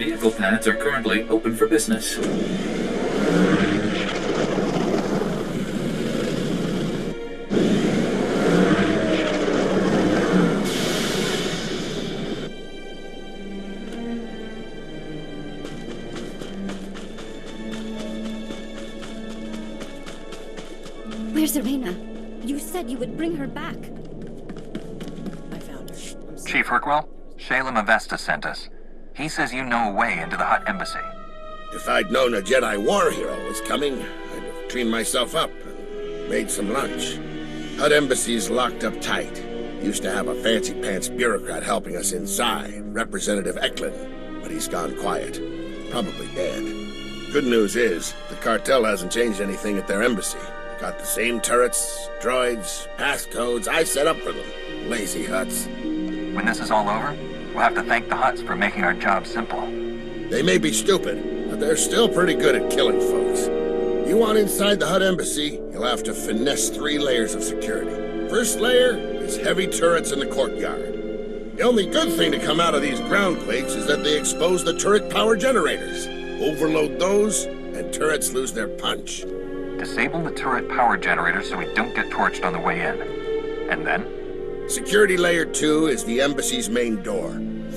vehicle pads are currently open for business. Where's Irena? You said you would bring her back. I found her. Chief Hirkwell, Shalem Avesta sent us. He says you know a way into the Hutt Embassy. If I'd known a Jedi war hero was coming, I'd have cleaned myself up and made some lunch. Hutt Embassy's locked up tight. Used to have a fancy-pants bureaucrat helping us inside, Representative Eklund, but he's gone quiet. Probably dead. Good news is, the cartel hasn't changed anything at their embassy. Got the same turrets, droids, passcodes I set up for them. Lazy Hutts. When this is all over, we'll have to thank the Hutts for making our job simple. They may be stupid, but they're still pretty good at killing folks. You want inside the Hutt Embassy, you'll have to finesse 3 layers of security. First layer is heavy turrets in the courtyard. The only good thing to come out of these ground quakes is that they expose the turret power generators. Overload those, and turrets lose their punch. Disable the turret power generators so we don't get torched on the way in. And then? Security layer 2 is the embassy's main door.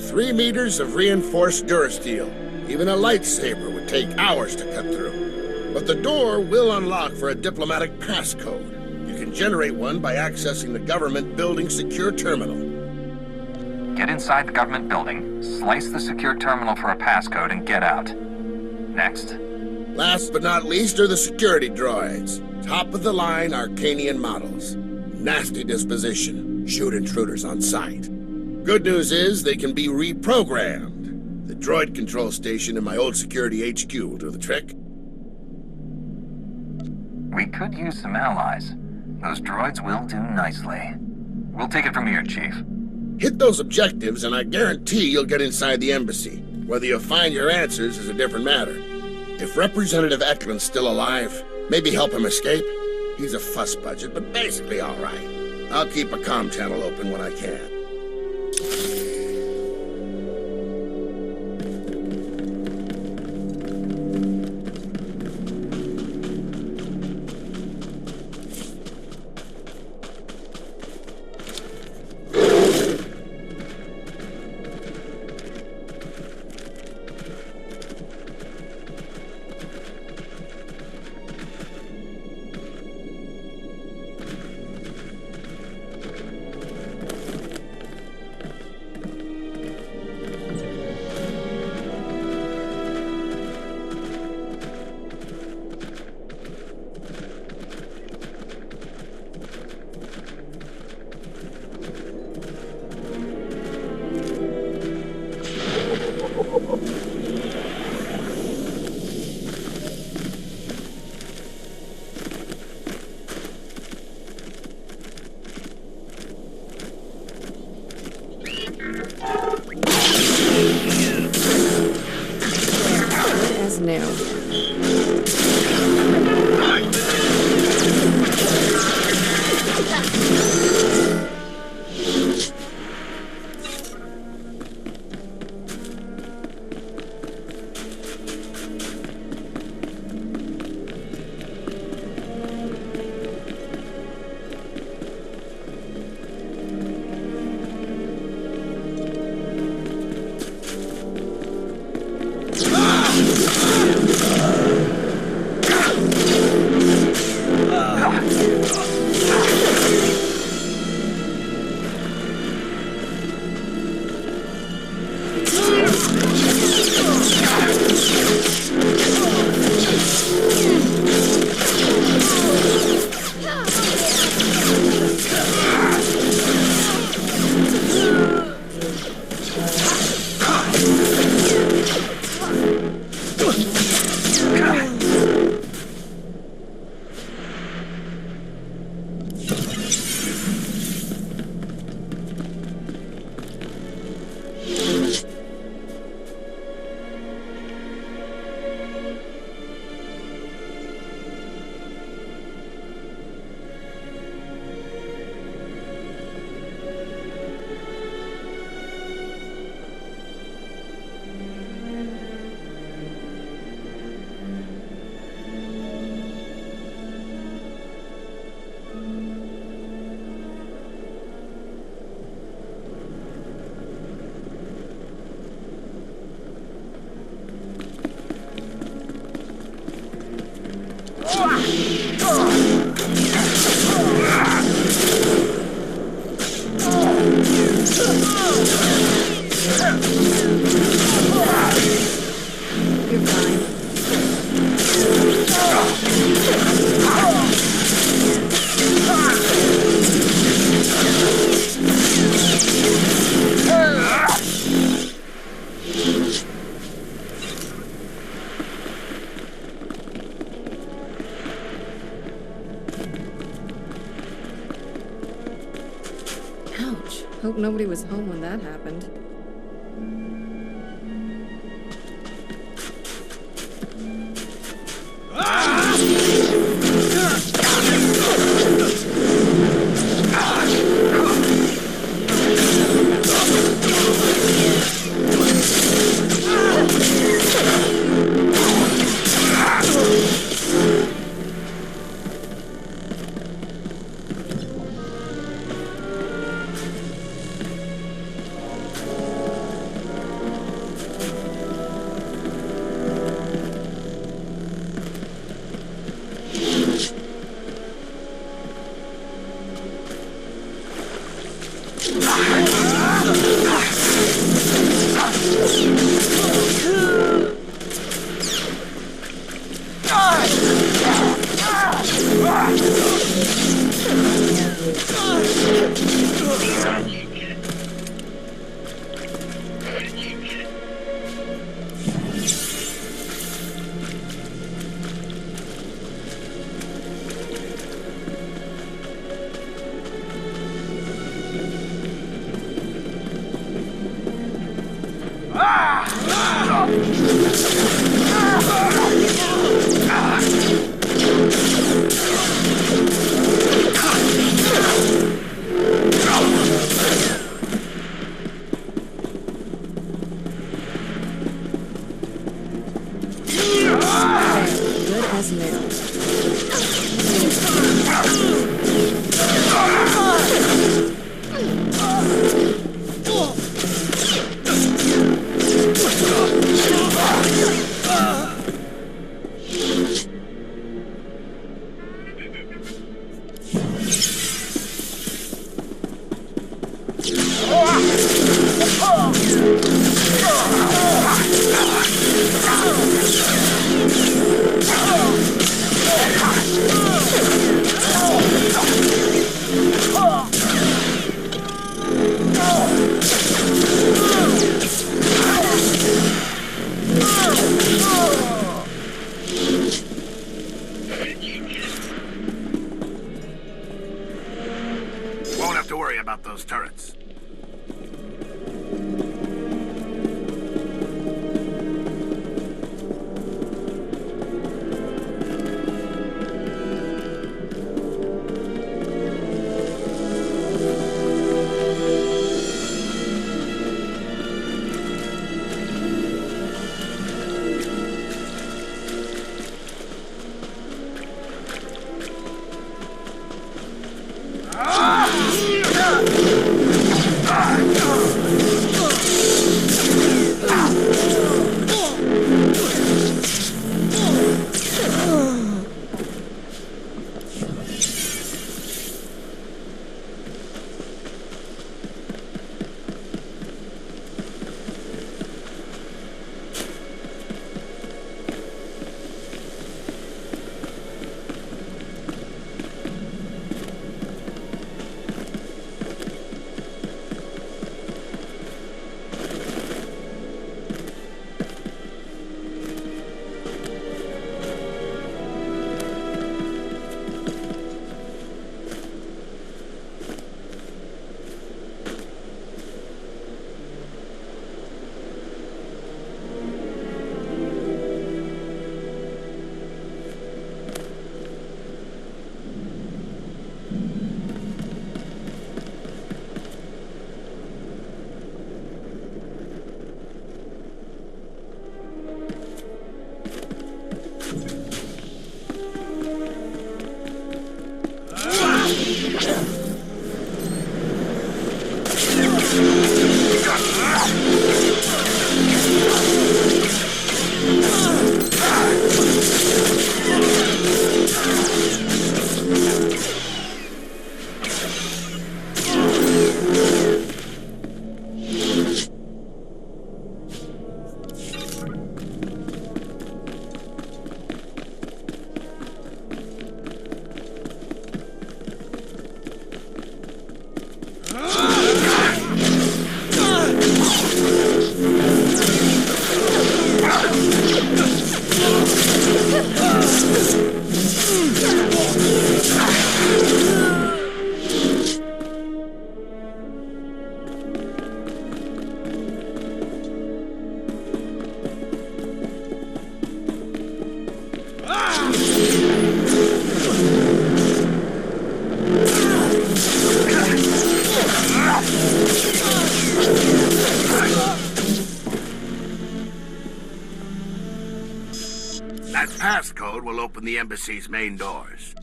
3 meters of reinforced durasteel. Even a lightsaber would take hours to cut through. But the door will unlock for a diplomatic passcode. You can generate one by accessing the government building secure terminal. Get inside the government building, slice the secure terminal for a passcode, and get out. Next. Last but not least are the security droids. Top-of-the-line Arcanian models. Nasty disposition. Shoot intruders on sight. Good news is they can be reprogrammed. The droid control station in my old security HQ will do the trick. We could use some allies. Those droids will do nicely. We'll take it from here, Chief. Hit those objectives and I guarantee you'll get inside the embassy. Whether you find your answers is a different matter. If Representative Eklund's still alive, maybe help him escape. He's a fuss budget, but basically all right. I'll keep a comm channel open when I can. As new. Ouch. Hope nobody was home when that happened. Good as nails. Won't have to worry about those turrets. open the embassy's main doors.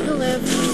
You'll live.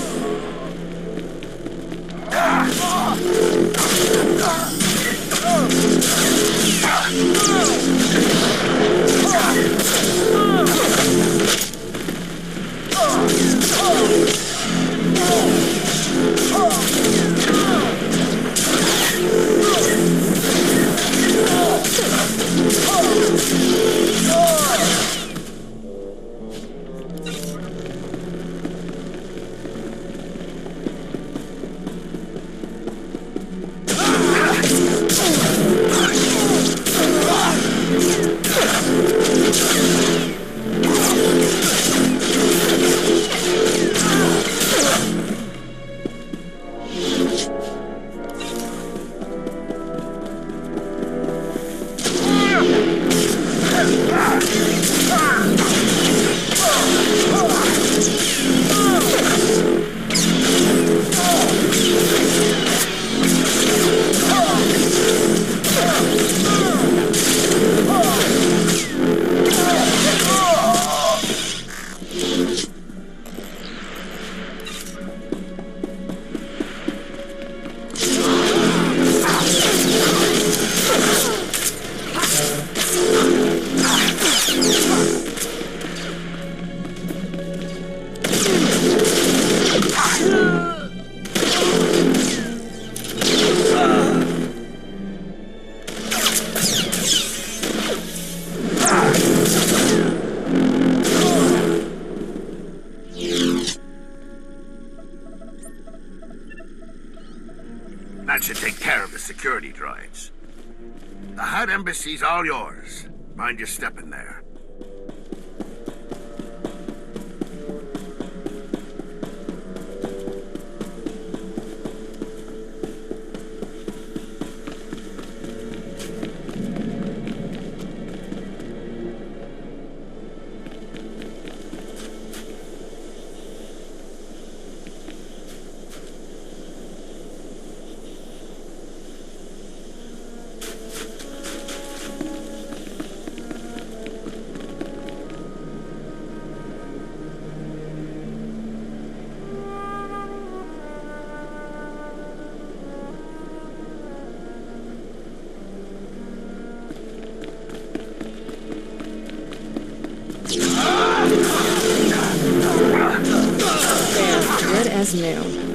That should take care of the security droids. The Hutt embassy's all yours. Mind your step in there. Good as new.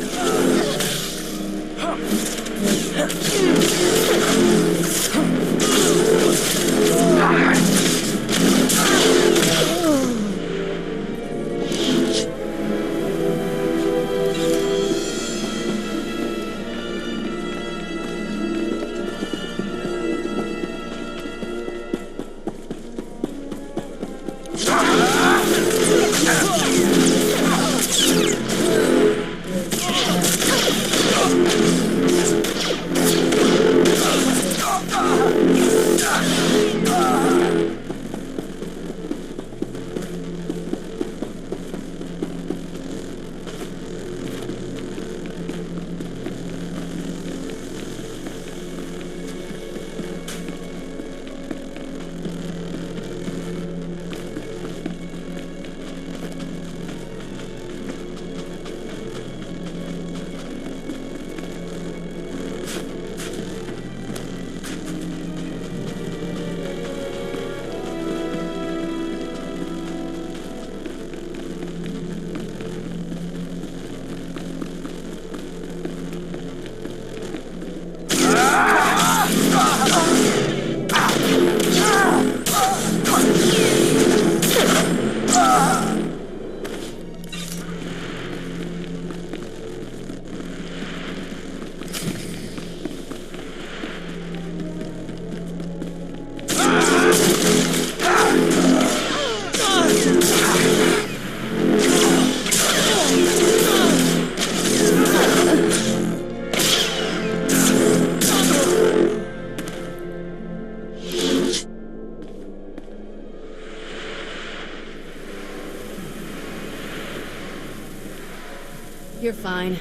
You're fine.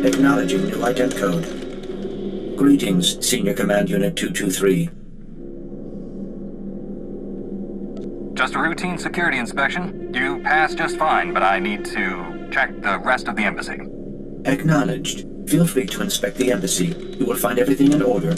Acknowledging new ident code. Greetings, Senior Command Unit 223. Just a routine security inspection. You passed just fine, but I need to check the rest of the embassy. Acknowledged. Feel free to inspect the embassy. You will find everything in order.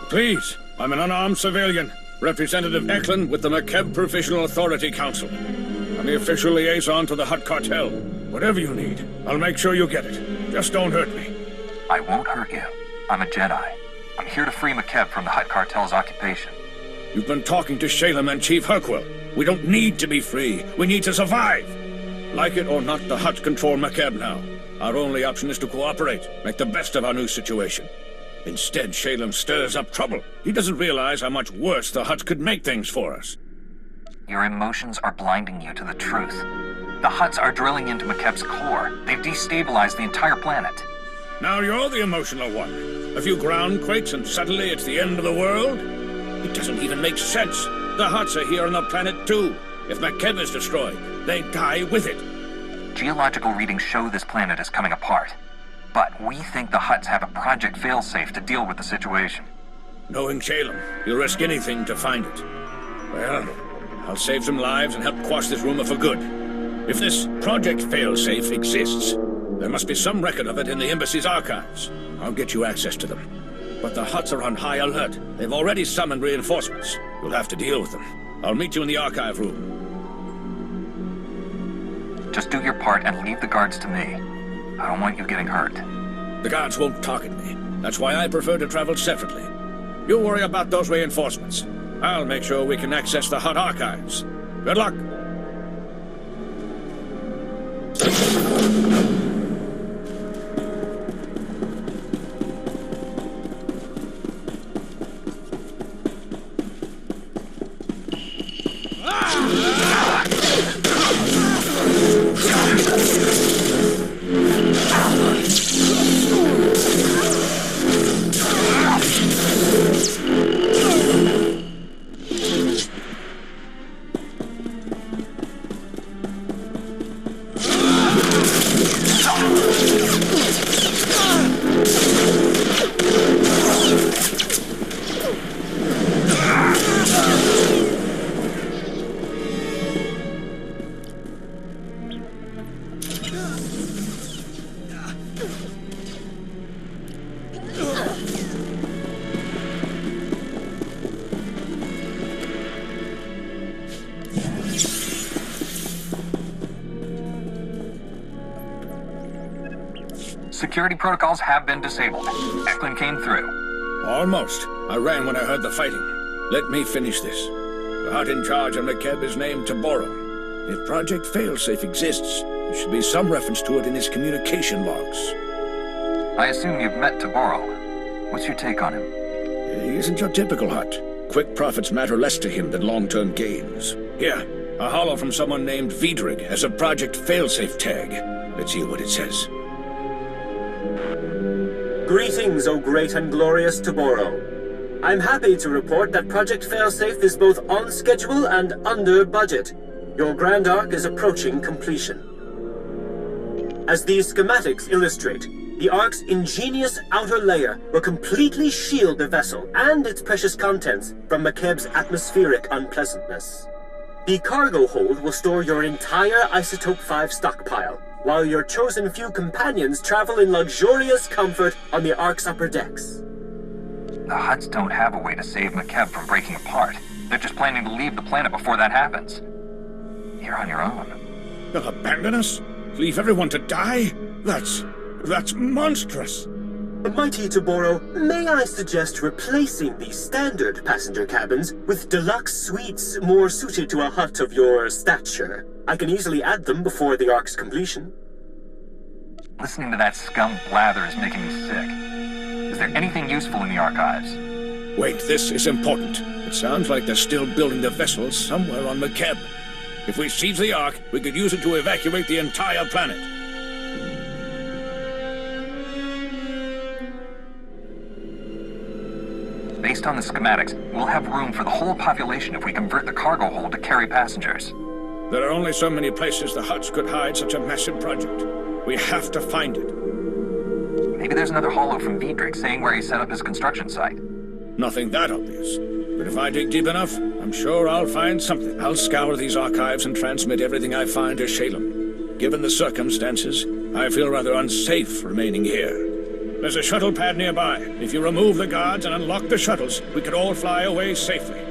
Please, I'm an unarmed civilian, Representative Eklund with the McKeb Provisional Authority Council. I'm the official liaison to the Hutt Cartel. Whatever you need, I'll make sure you get it. Just don't hurt me. I won't hurt you. I'm a Jedi. I'm here to free McKeb from the Hutt Cartel's occupation. You've been talking to Shalem and Chief Herkwell. We don't need to be free. We need to survive. Like it or not, the Hutt control McKeb now. Our only option is to cooperate, make the best of our new situation. Instead, Shalem stirs up trouble. He doesn't realize how much worse the Hutts could make things for us. Your emotions are blinding you to the truth. The Hutts are drilling into McKeb's core. They've destabilized the entire planet. Now you're the emotional one. A few ground quakes and suddenly it's the end of the world? It doesn't even make sense. The Hutts are here on the planet too. If McKeb is destroyed, they die with it. Geological readings show this planet is coming apart. But we think the Hutts have a Project Failsafe to deal with the situation. Knowing Shalem, you'll risk anything to find it. Well, I'll save some lives and help quash this rumor for good. If this Project Failsafe exists, there must be some record of it in the Embassy's archives. I'll get you access to them. But the Hutts are on high alert. They've already summoned reinforcements. You'll have to deal with them. I'll meet you in the archive room. Just do your part and leave the guards to me. I don't want you getting hurt. The guards won't target me. That's why I prefer to travel separately. You worry about those reinforcements. I'll make sure we can access the Hutt archives. Good luck. Security protocols have been disabled. Eklund came through. Almost. I ran when I heard the fighting. Let me finish this. The Hutt in charge on McKeb is named Taboro. If Project Failsafe exists, there should be some reference to it in his communication logs. I assume you've met Taboro. What's your take on him? He isn't your typical Hutt. Quick profits matter less to him than long-term gains. Here, a holo from someone named Vidrig has a Project Failsafe tag. Let's hear what it says. Greetings, O great and glorious Taboro. I'm happy to report that Project Failsafe is both on schedule and under budget. Your Grand Arc is approaching completion. As these schematics illustrate, the Ark's ingenious outer layer will completely shield the vessel and its precious contents from McKeb's atmospheric unpleasantness. The cargo hold will store your entire Isotope 5 stockpile, while your chosen few companions travel in luxurious comfort on the Ark's upper decks. The Hutts don't have a way to save McKeb from breaking apart. They're just planning to leave the planet before that happens. You're on your own. They'll abandon us? Leave everyone to die? That's monstrous. Mighty Taboro, may I suggest replacing the standard passenger cabins with deluxe suites more suited to a Hutt of your stature? I can easily add them before the Ark's completion. Listening to that scum blather is making me sick. Is there anything useful in the archives? Wait, this is important. It sounds like they're still building the vessel somewhere on McKeb. If we seize the Ark, we could use it to evacuate the entire planet. Based on the schematics, we'll have room for the whole population if we convert the cargo hold to carry passengers. There are only so many places the Hutts could hide such a massive project. We have to find it. Maybe there's another holo from Vidrig saying where he set up his construction site. Nothing that obvious. But if I dig deep enough, I'm sure I'll find something. I'll scour these archives and transmit everything I find to Shalem. Given the circumstances, I feel rather unsafe remaining here. There's a shuttle pad nearby. If you remove the guards and unlock the shuttles, we could all fly away safely.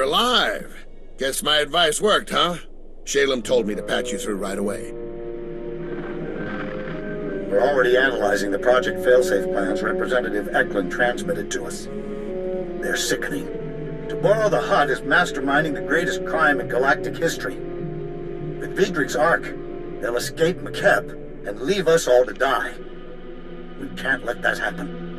You're alive. Guess my advice worked, huh? Shalem told me to patch you through right away. We're already analyzing the Project Failsafe plans Representative Eklund transmitted to us. They're sickening. To borrow the Hutt is masterminding the greatest crime in galactic history. With Vidrik's Ark, they'll escape McKeb and leave us all to die. We can't let that happen.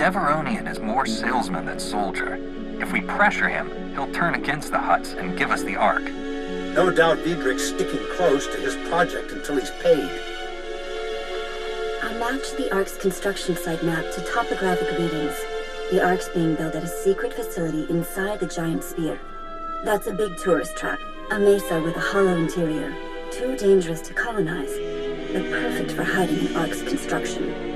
Deveronian is more salesman than soldier. If we pressure him, he'll turn against the Hutts and give us the Ark. No doubt Vidrik's sticking close to his project until he's paid. I'll match the Ark's construction site map to topographic readings. The Ark's being built at a secret facility inside the giant sphere. That's a big tourist trap, a mesa with a hollow interior. Too dangerous to colonize, but perfect for hiding an Ark's construction.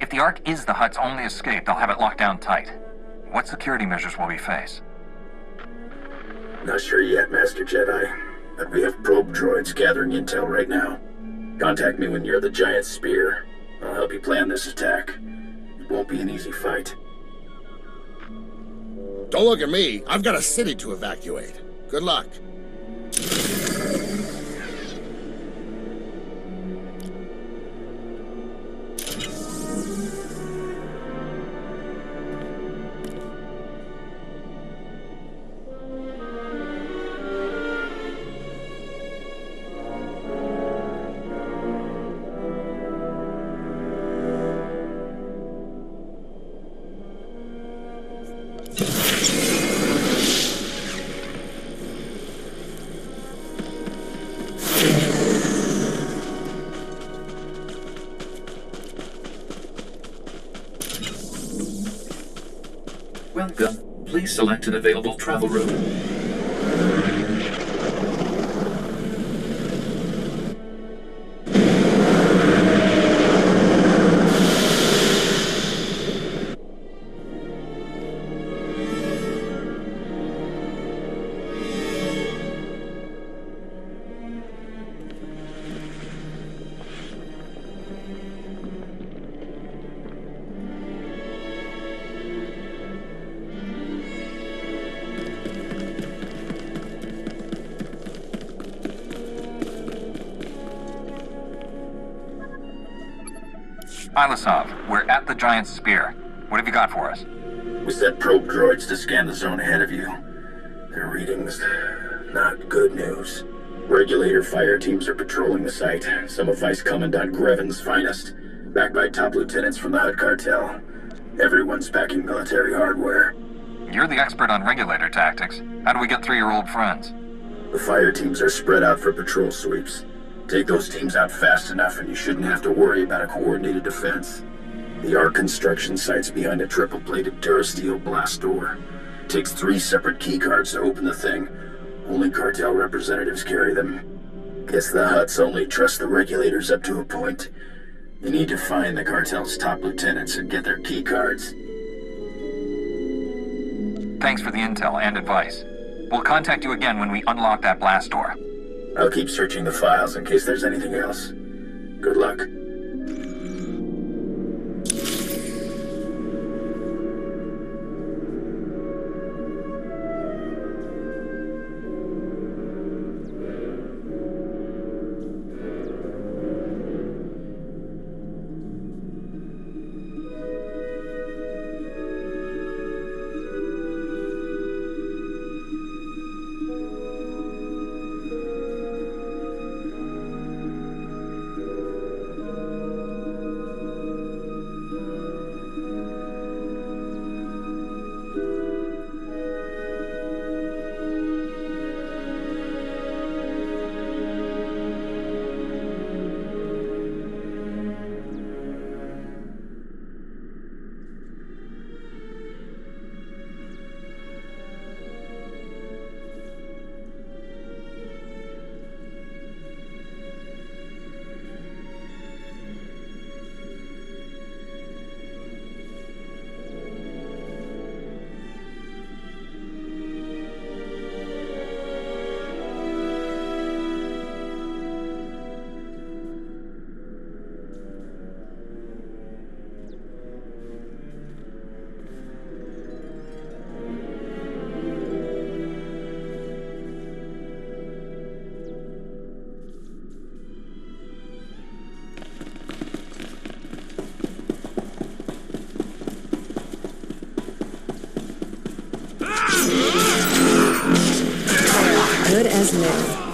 If the Ark is the Hutt's only escape, they'll have it locked down tight. What security measures will we face? Not sure yet, Master Jedi. But we have probe droids gathering intel right now. Contact me when you're the giant spear. I'll help you plan this attack. It won't be an easy fight. Don't look at me. I've got a city to evacuate. Good luck. Welcome. Please select an available travel room. Failsafe, we're at the giant spear. What have you got for us? We sent probe droids to scan the zone ahead of you. Their readings, not good news. Regulator fire teams are patrolling the site. Some of Vice Commandant Greven's finest, backed by top lieutenants from the Hutt Cartel. Everyone's packing military hardware. You're the expert on regulator tactics. How do we get through your old friends? The fire teams are spread out for patrol sweeps. Take those teams out fast enough and you shouldn't have to worry about a coordinated defense. The Ark construction site's behind a triple-plated Durasteel blast door. Takes 3 separate keycards to open the thing. Only cartel representatives carry them. Guess the Hutts only trust the regulators up to a point. You need to find the cartel's top lieutenants and get their keycards. Thanks for the intel and advice. We'll contact you again when we unlock that blast door. I'll keep searching the files in case there's anything else. Good luck. as new.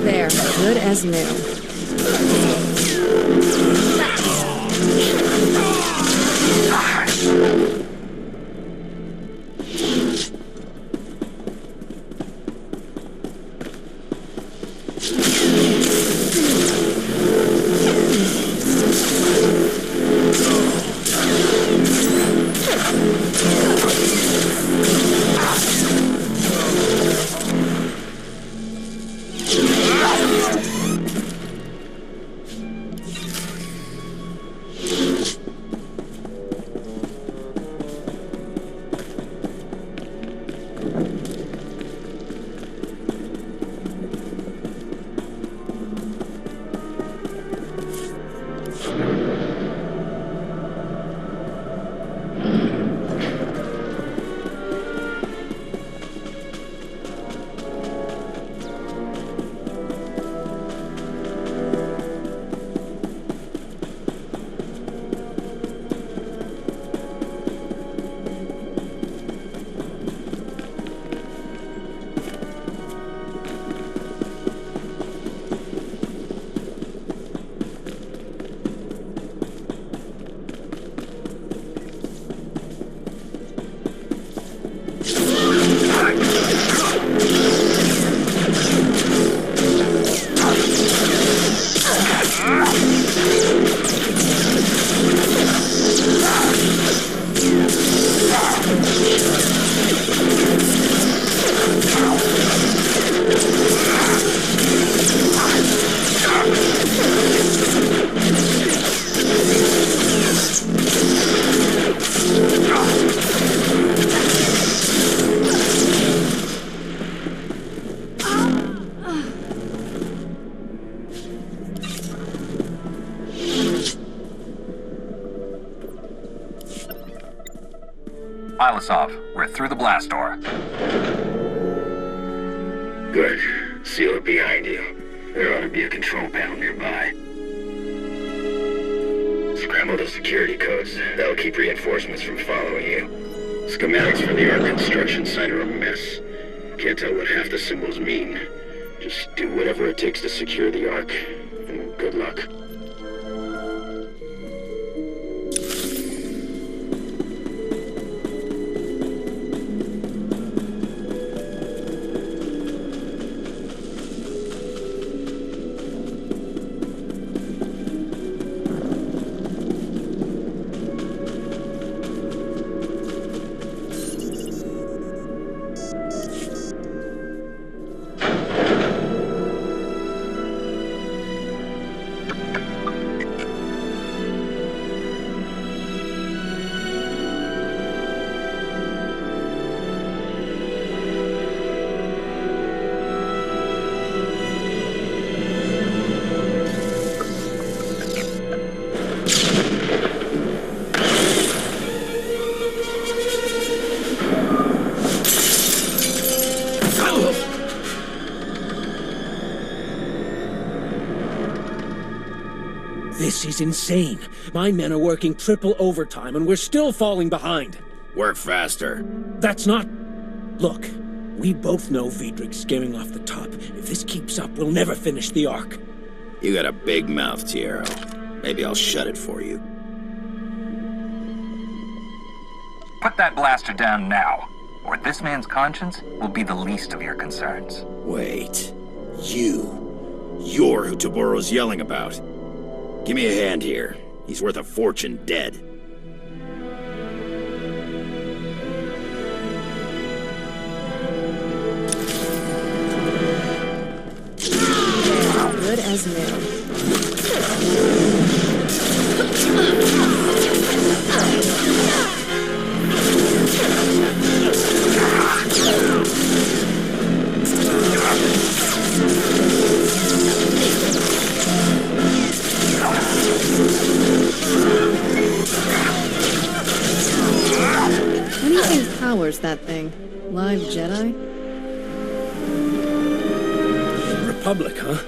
There, good as new. Pilot off. We're through the blast door. Good. Seal it behind you. There ought to be a control panel nearby. Scramble the security codes. That'll keep reinforcements from following you. Schematics for the Ark construction site are a mess. Can't tell what half the symbols mean. Just do whatever it takes to secure the Ark, and good luck. This is insane. My men are working triple overtime and we're still falling behind. Work faster. That's not... Look, we both know Vidrig's skimming off the top. If this keeps up, we'll never finish the arc. You got a big mouth, Tiero. Maybe I'll shut it for you. Put that blaster down now, or this man's conscience will be the least of your concerns. Wait. You're who Taboro's yelling about. Give me a hand here. He's worth a fortune dead. Good as new. What do you think powers that thing? Live Jedi? Republic, huh?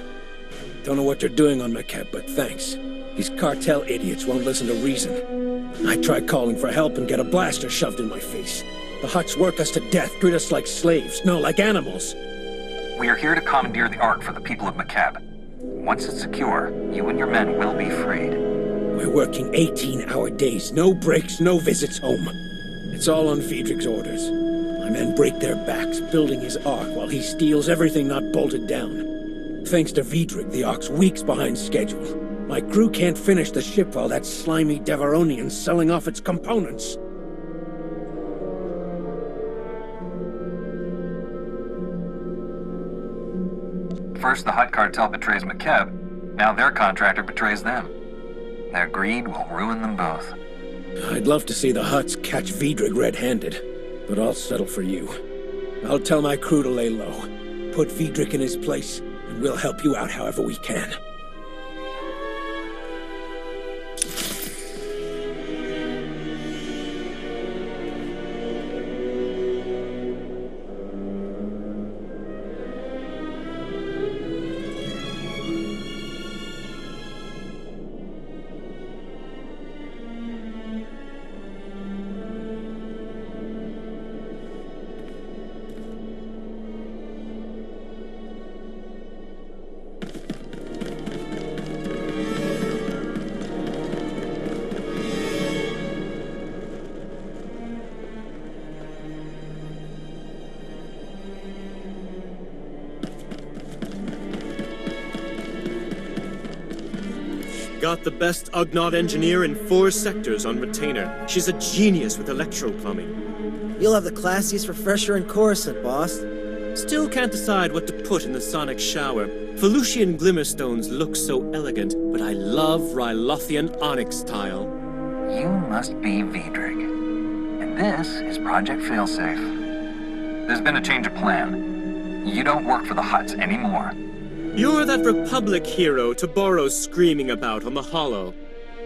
Don't know what you're doing on McKeb, but thanks. These cartel idiots won't listen to reason. I tried calling for help and get a blaster shoved in my face. The Hutts work us to death, treat us like slaves, no, like animals. We are here to commandeer the Ark for the people of McKeb. Once it's secure, you and your men will be freed. We're working 18-hour days, no breaks, no visits home. It's all on Vidrig's orders. My men break their backs building his Ark while he steals everything not bolted down. Thanks to Vidrig, the Ark's weeks behind schedule. My crew can't finish the ship while that slimy Devaronian's selling off its components. First, the Hutt Cartel betrays McKeb. Now their contractor betrays them. Their greed will ruin them both. I'd love to see the Hutts catch Vidrig red-handed, but I'll settle for you. I'll tell my crew to lay low, put Vidrig in his place, and we'll help you out however we can. Got the best Ugnaught engineer in 4 sectors on retainer. She's a genius with electro-plumbing. You'll have the classiest refresher in Coruscant, boss. Still can't decide what to put in the sonic shower. Felucian Glimmerstones look so elegant, but I love Rylothian onyx tile. You must be Vidrig. And this is Project Failsafe. There's been a change of plan. You don't work for the Hutts anymore. You're that Republic hero Taboro's screaming about on the Hollow.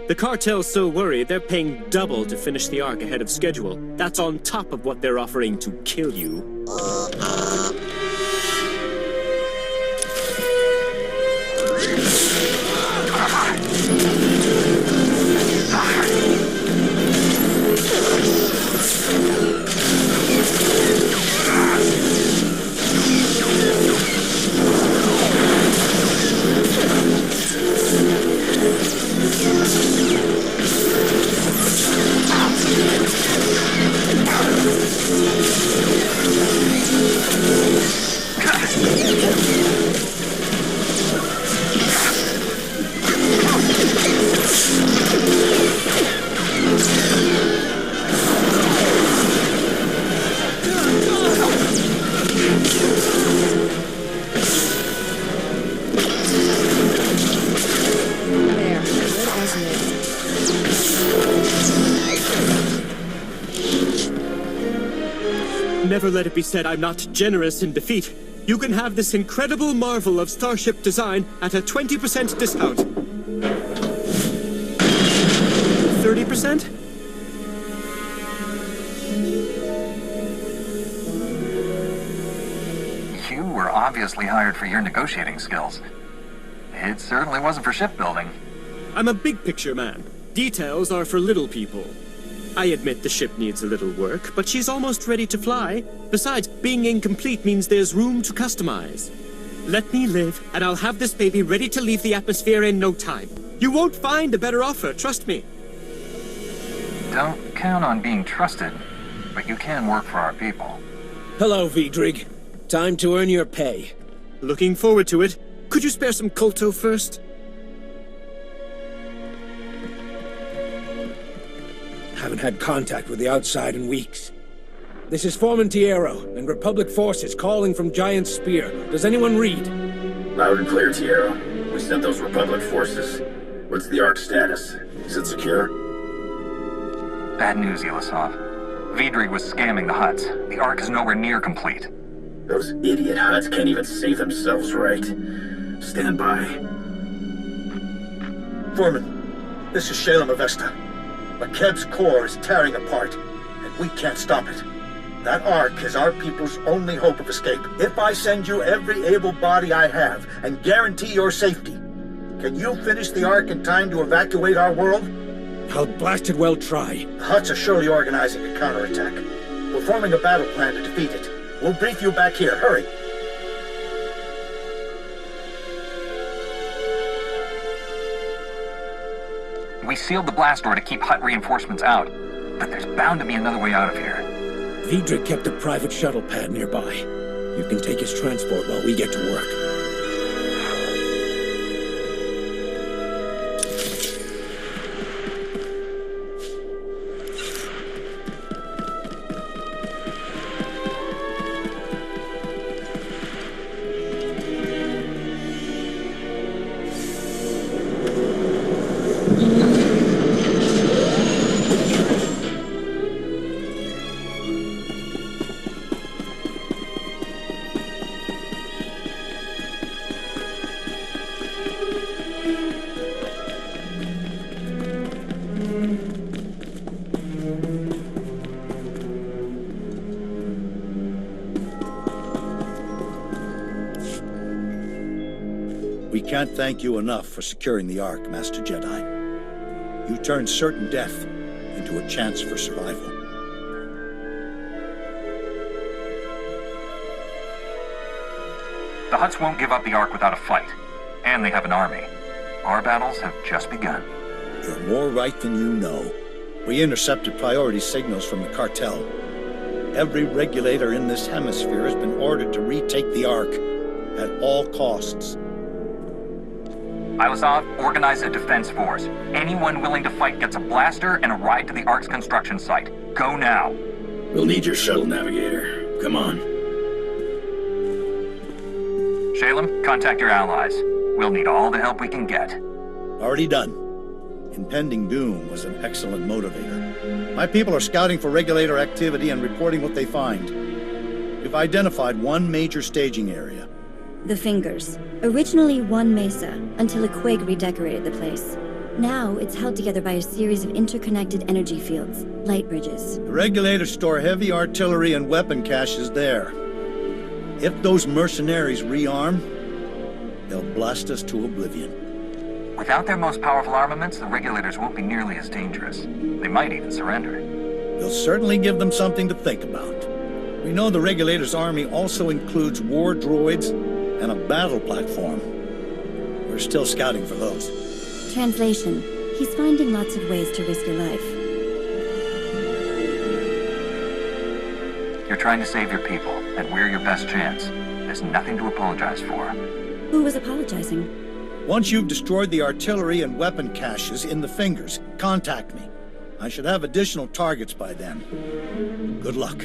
The cartel's so worried they're paying double to finish the Ark ahead of schedule. That's on top of what they're offering to kill you. Never let it be said I'm not generous in defeat. You can have this incredible marvel of starship design at a 20% discount. 30%? You were obviously hired for your negotiating skills. It certainly wasn't for shipbuilding. I'm a big-picture man. Details are for little people. I admit the ship needs a little work, but she's almost ready to fly. Besides, being incomplete means there's room to customize. Let me live, and I'll have this baby ready to leave the atmosphere in no time. You won't find a better offer, trust me. Don't count on being trusted, but you can work for our people. Hello, Vidrig. Time to earn your pay. Looking forward to it. Could you spare some colto first? Haven't had contact with the outside in weeks. This is Foreman Tierro, and Republic forces calling from Giant Spear. Does anyone read? Loud and clear, Tierro. We sent those Republic forces. What's the Ark status? Is it secure? Bad news, Ilisov. Vidrig was scamming the Hutts. The Ark is nowhere near complete. Those idiot Hutts can't even save themselves right. Stand by. Foreman, this is Shalem Avesta. McKeb's core is tearing apart, and we can't stop it. That Ark is our people's only hope of escape. If I send you every able body I have and guarantee your safety, can you finish the Ark in time to evacuate our world? I'll blasted well try. The Hutts are surely organizing a counterattack. We're forming a battle plan to defeat it. We'll brief you back here. Hurry. We sealed the blast door to keep Hutt reinforcements out, but there's bound to be another way out of here. Vidrig kept a private shuttle pad nearby. You can take his transport while we get to work. We can't thank you enough for securing the Ark, Master Jedi. You turned certain death into a chance for survival. The Hutts won't give up the Ark without a fight, and they have an army. Our battles have just begun. You're more right than you know. We intercepted priority signals from the cartel. Every regulator in this hemisphere has been ordered to retake the Ark at all costs. Ilisov, organize a defense force. Anyone willing to fight gets a blaster and a ride to the Ark's construction site. Go now. We'll need your shuttle navigator. Come on. Shalem, contact your allies. We'll need all the help we can get. Already done. Impending doom was an excellent motivator. My people are scouting for regulator activity and reporting what they find. We've identified one major staging area. The Fingers. Originally one mesa, until a quake redecorated the place. Now it's held together by a series of interconnected energy fields, light bridges. The regulators store heavy artillery and weapon caches there. If those mercenaries rearm, they'll blast us to oblivion. Without their most powerful armaments, the regulators won't be nearly as dangerous. They might even surrender. We'll certainly give them something to think about. We know the regulators' army also includes war droids and a battle platform. We're still scouting for those. Translation. He's finding lots of ways to risk your life. You're trying to save your people, and we're your best chance. There's nothing to apologize for. Who was apologizing? Once you've destroyed the artillery and weapon caches in the Fingers, contact me. I should have additional targets by then. Good luck.